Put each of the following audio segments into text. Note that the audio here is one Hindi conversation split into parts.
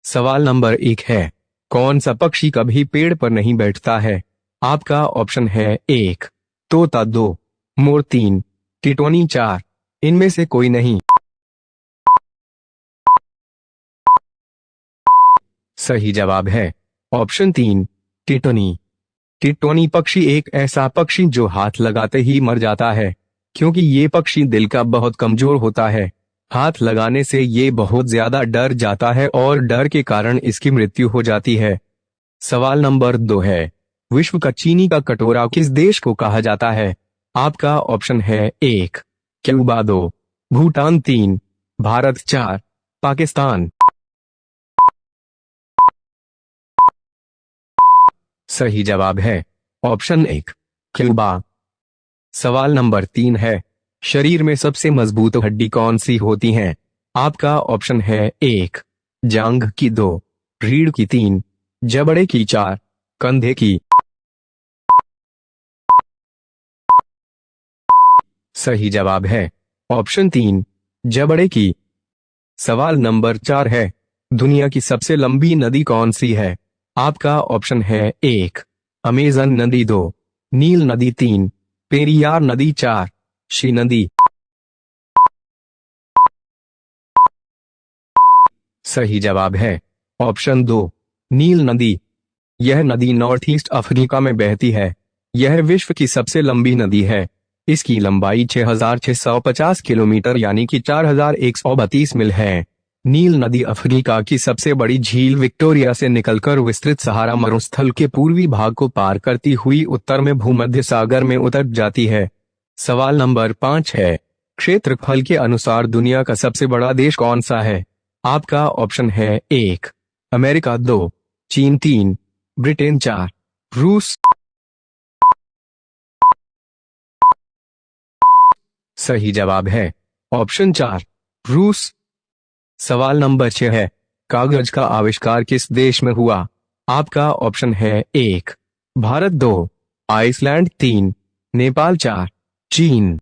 सवाल नंबर 1 है, कौन सा पक्षी कभी पेड़ पर नहीं बैठता है? आपका ऑप्शन है 1 तोता, 2 मोर, 3 टिटोनी, 4 इनमें से कोई नहीं। सही जवाब है ऑप्शन 3 टिटोनी। टिटोनी पक्षी एक ऐसा पक्षी जो हाथ लगाते ही मर जाता है, क्योंकि ये पक्षी दिल का बहुत कमजोर होता है। हाथ लगाने से ये बहुत ज्यादा डर जाता है और डर के कारण इसकी मृत्यु हो जाती है। सवाल नंबर 2 है, विश्व का चीनी का कटोरा किस देश को कहा जाता है? आपका ऑप्शन है 1 क्यूबा, 2 भूटान, 3 भारत, 4 पाकिस्तान। सही जवाब है ऑप्शन 1 क्यूबा। सवाल नंबर 3 है, शरीर में सबसे मजबूत हड्डी कौन सी होती है? आपका ऑप्शन है 1 जांघ की, 2 रीढ़ की, 3 जबड़े की, 4 कंधे की। सही जवाब है ऑप्शन 3 जबड़े की। सवाल नंबर 4 है, दुनिया की सबसे लंबी नदी कौन सी है? आपका ऑप्शन है 1 अमेजन नदी, 2 नील नदी, 3 पेरियार नदी, 4 शी नदी। सही जवाब है ऑप्शन 2 नील नदी। यह नदी नॉर्थ ईस्ट अफ्रीका में बहती है। यह विश्व की सबसे लंबी नदी है। इसकी लंबाई 6,650 किलोमीटर यानी कि 4,132 मील है। नील नदी अफ्रीका की सबसे बड़ी झील विक्टोरिया से निकलकर विस्तृत सहारा मरुस्थल के पूर्वी भाग को पार करती हुई उत्तर में भूमध्य सागर में उतर जाती है। सवाल नंबर 5 है, क्षेत्रफल के अनुसार दुनिया का सबसे बड़ा देश कौन सा है? आपका ऑप्शन है 1 अमेरिका, 2 चीन, 3 ब्रिटेन, 4 रूस। सही जवाब है ऑप्शन 4 रूस। सवाल नंबर 6 है, कागज का आविष्कार किस देश में हुआ? आपका ऑप्शन है 1 भारत, 2 आइसलैंड, 3 नेपाल, 4 चीन।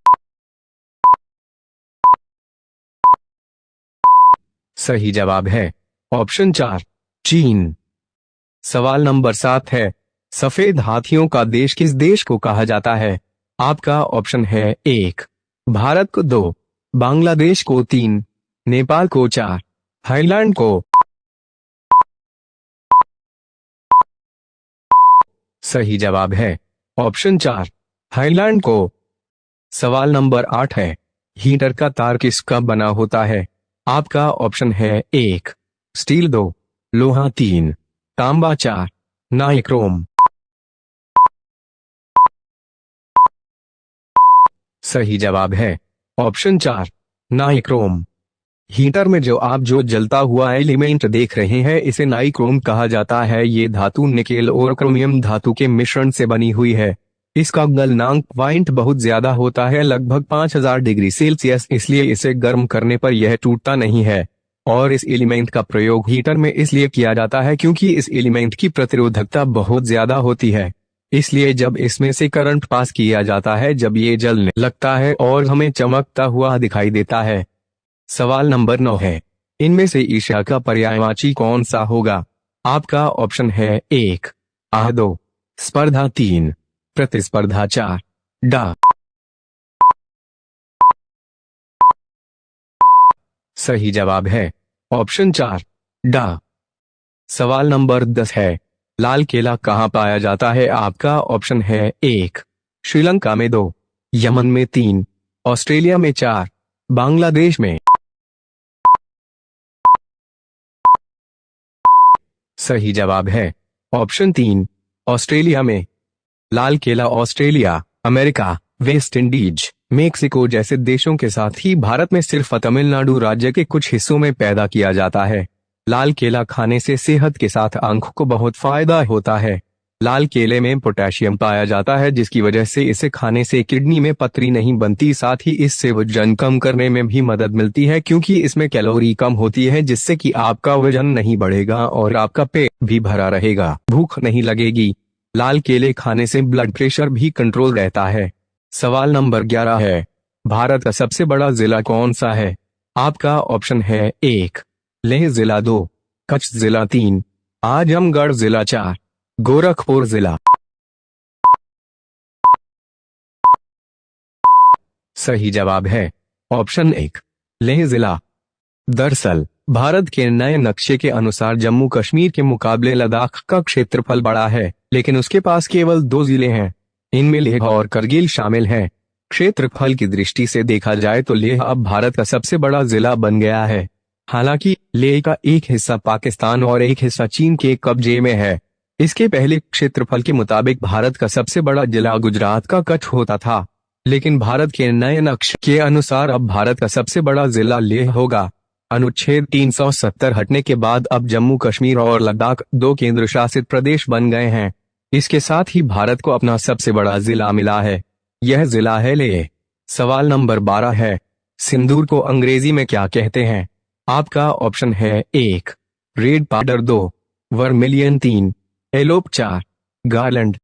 सही जवाब है ऑप्शन 4 चीन। सवाल नंबर 7 है, सफेद हाथियों का देश किस देश को कहा जाता है? आपका ऑप्शन है 1 भारत को, 2 बांग्लादेश को, 3 नेपाल को, 4 थाईलैंड को। सही जवाब है ऑप्शन 4 थाईलैंड को। सवाल नंबर 8 है, हीटर का तार किसका बना होता है? आपका ऑप्शन है 1 स्टील, 2 लोहा, 3 तांबा, 4 नाइक्रोम। सही जवाब है ऑप्शन 4 नाइक्रोम। हीटर में जो जलता हुआ एलिमेंट देख रहे हैं इसे नाइक्रोम कहा जाता है। ये धातु निकेल और क्रोमियम धातु के मिश्रण से बनी हुई है। इसका गलनांक पॉइंट बहुत ज्यादा होता है, लगभग 5000 डिग्री सेल्सियस, इसलिए इसे गर्म करने पर यह टूटता नहीं है। और इस एलिमेंट का प्रयोग हीटर में इसलिए किया जाता है क्योंकि इस एलिमेंट की प्रतिरोधकता बहुत ज्यादा होती है। इसलिए जब इसमें से करंट पास किया जाता है, जब ये जलने लगता है और हमें चमकता हुआ दिखाई देता है। सवाल नंबर 9 है, इनमें से ईर्ष्या का पर्यायवाची कौन सा होगा? आपका ऑप्शन है 1 आह, 2 स्पर्धा, 3 प्रतिस्पर्धा, 4 डा। सही जवाब है ऑप्शन 4 डा। सवाल नंबर 10 है, लाल केला कहाँ पाया जाता है? आपका ऑप्शन है 1 श्रीलंका में, 2 यमन में, 3 ऑस्ट्रेलिया में, 4 बांग्लादेश में। सही जवाब है ऑप्शन 3 ऑस्ट्रेलिया में। लाल केला Australia, America, West Indies, Mexico जैसे देशों के साथ ही भारत में सिर्फ तमिलनाडु राज्य के कुछ हिस्सों में पैदा किया जाता है। लाल केला खाने से सेहत के साथ आंखों को बहुत फायदा होता है। लाल केले में पोटेशियम पाया जाता है, जिसकी वजह से इसे खाने से किडनी में पथरी नहीं बनती। साथ ही इससे वजन कम करने में भी मदद मिलती है, क्योंकि इसमें कैलोरी कम होती है, जिससे कि आपका वजन नहीं बढ़ेगा और आपका पेट भी भरा रहेगा, भूख नहीं लगेगी। लाल केले खाने से ब्लड प्रेशर भी कंट्रोल रहता है। सवाल नंबर 11 है, भारत का सबसे बड़ा जिला कौन सा है? आपका ऑप्शन है 1 लेह जिला, 2 कच्छ जिला 3, आजमगढ़ जिला 4, गोरखपुर जिला। सही जवाब है ऑप्शन 1, लेह जिला। दरअसल भारत के नए नक्शे के अनुसार जम्मू कश्मीर के मुकाबले लद्दाख का क्षेत्रफल बड़ा है, लेकिन उसके पास केवल 2 जिले हैं। इनमें लेह और करगिल शामिल हैं। क्षेत्रफल की दृष्टि से देखा जाए तो लेह अब भारत का सबसे बड़ा जिला बन गया है। हालांकि लेह का एक हिस्सा पाकिस्तान और एक हिस्सा चीन के कब्जे में है। इसके पहले क्षेत्रफल के मुताबिक भारत का सबसे बड़ा जिला गुजरात का कच्छ होता था, लेकिन भारत के नए नक्शे के अनुसार अब भारत का सबसे बड़ा जिला लेह होगा। अनुच्छेद 370 हटने के बाद अब जम्मू कश्मीर और लद्दाख 2 केंद्र शासित प्रदेश बन गए हैं। इसके साथ ही भारत को अपना सबसे बड़ा जिला मिला है। यह जिला है लेह। सवाल नंबर 12 है, सिंदूर को अंग्रेजी में क्या कहते हैं? आपका ऑप्शन है 1, red powder, 2, vermilion, 3, elope, 4, garland.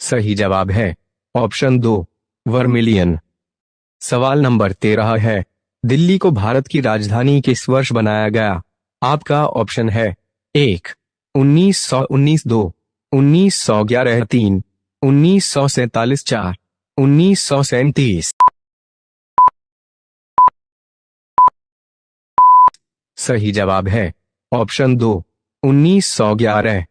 सही जवाब है ऑप्शन 2, वर्मिलियन। सवाल नंबर 13 है, दिल्ली को भारत की राजधानी किस वर्ष बनाया गया? आपका ऑप्शन है 1, 1919, 2, 1911, 3, 1947, 4, 1937। सही जवाब है ऑप्शन 2, 1911।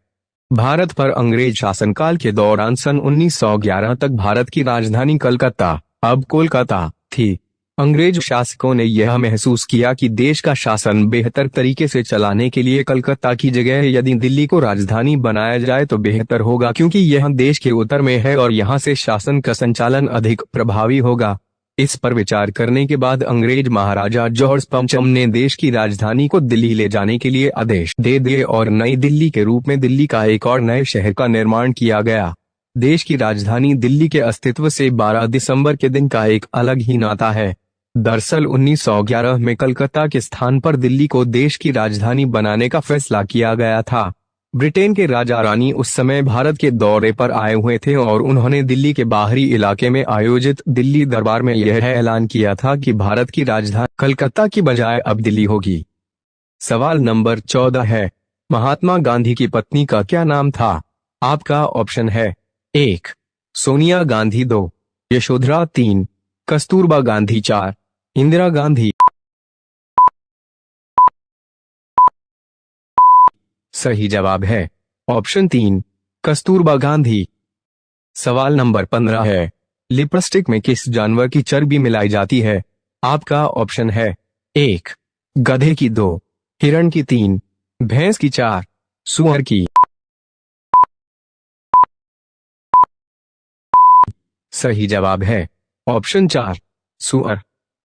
भारत पर अंग्रेज शासनकाल के दौरान सन 1911 तक भारत की राजधानी कलकत्ता, अब कोलकाता, थी। अंग्रेज शासकों ने यह महसूस किया कि देश का शासन बेहतर तरीके से चलाने के लिए कलकत्ता की जगह यदि दिल्ली को राजधानी बनाया जाए तो बेहतर होगा, क्योंकि यह देश के उत्तर में है और यहाँ से शासन का संचालन अधिक प्रभावी होगा। इस पर विचार करने के बाद अंग्रेज महाराजा जॉर्ज पंचम ने देश की राजधानी को दिल्ली ले जाने के लिए आदेश दे दिए और नई दिल्ली के रूप में दिल्ली का एक और नए शहर का निर्माण किया गया। देश की राजधानी दिल्ली के अस्तित्व से 12 दिसंबर के दिन का एक अलग ही नाता है। दरअसल 1911 में कलकत्ता के स्थान पर दिल्ली को देश की राजधानी बनाने का फैसला किया गया था। ब्रिटेन के राजा रानी उस समय भारत के दौरे पर आए हुए थे और उन्होंने दिल्ली के बाहरी इलाके में आयोजित दिल्ली दरबार में यह ऐलान किया था कि भारत की राजधानी कलकत्ता की बजाय अब दिल्ली होगी। सवाल नंबर 14 है, महात्मा गांधी की पत्नी का क्या नाम था? आपका ऑप्शन है 1, सोनिया गांधी, 2, यशोधरा, 3, कस्तूरबा गांधी, 4, इंदिरा गांधी। सही जवाब है ऑप्शन 3, कस्तूरबा गांधी। सवाल नंबर 15 है, लिपस्टिक में किस जानवर की चर्बी मिलाई जाती है? आपका ऑप्शन है 1, गधे की, 2, हिरण की, 3, भैंस की, 4, सुअर की। सही जवाब है ऑप्शन 4, सुअर।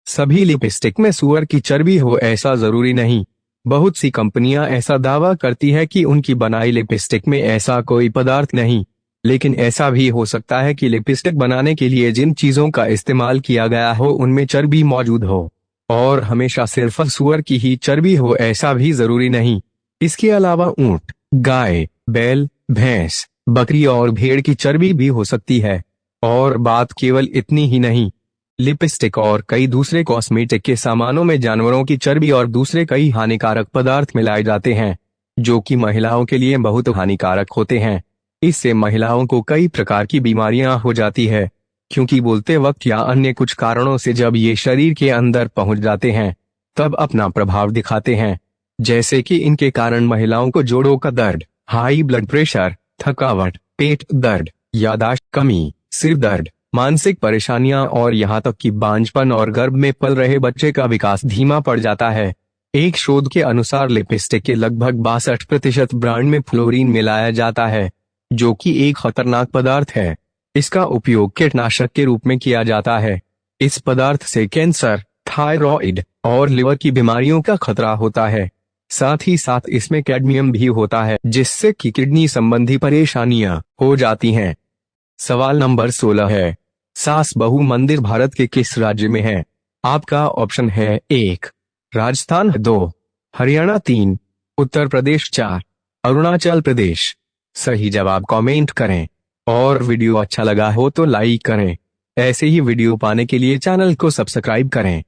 सभी लिपस्टिक में सुअर की चर्बी हो ऐसा जरूरी नहीं। बहुत सी कंपनियां ऐसा दावा करती है कि उनकी बनाई लिपस्टिक में ऐसा कोई पदार्थ नहीं, लेकिन ऐसा भी हो सकता है कि लिपस्टिक बनाने के लिए जिन चीजों का इस्तेमाल किया गया हो उनमें चर्बी मौजूद हो, और हमेशा सिर्फ सुअर की ही चर्बी हो ऐसा भी जरूरी नहीं। इसके अलावा ऊंट, गाय, बैल, भैंस, बकरी और भेड़ की चर्बी भी हो सकती है। और बात केवल इतनी ही नहीं, लिपस्टिक और कई दूसरे कॉस्मेटिक के सामानों में जानवरों की चर्बी और दूसरे कई हानिकारक पदार्थ मिलाए जाते हैं, जो कि महिलाओं के लिए बहुत हानिकारक होते हैं। इससे महिलाओं को कई प्रकार की बीमारियां हो जाती है, क्योंकि बोलते वक्त या अन्य कुछ कारणों से जब ये शरीर के अंदर पहुंच जाते हैं तब अपना प्रभाव दिखाते हैं, जैसे कि इनके कारण महिलाओं को जोड़ों का दर्द, हाई ब्लड प्रेशर, थकावट, पेट दर्द, याददाश्त कमी, सिर दर्द, मानसिक परेशानियां और यहाँ तक कि बांझपन और गर्भ में पल रहे बच्चे का विकास धीमा पड़ जाता है। एक शोध के अनुसार लिपस्टिक के लगभग 62% ब्रांड में फ्लोरीन मिलाया जाता है, जो कि एक खतरनाक पदार्थ है। इसका उपयोग कीटनाशक के रूप में किया जाता है। इस पदार्थ से कैंसर, थायराइड और लिवर की बीमारियों का खतरा होता है। साथ ही साथ इसमें कैडमियम भी होता है, जिससे कि किडनी संबंधी परेशानियां हो जाती हैं। सवाल नंबर 16 है, सास बहू मंदिर भारत के किस राज्य में है? आपका ऑप्शन है 1, राजस्थान, 2, हरियाणा, 3, उत्तर प्रदेश, 4, अरुणाचल प्रदेश। सही जवाब कमेंट करें और वीडियो अच्छा लगा हो तो लाइक करें। ऐसे ही वीडियो पाने के लिए चैनल को सब्सक्राइब करें।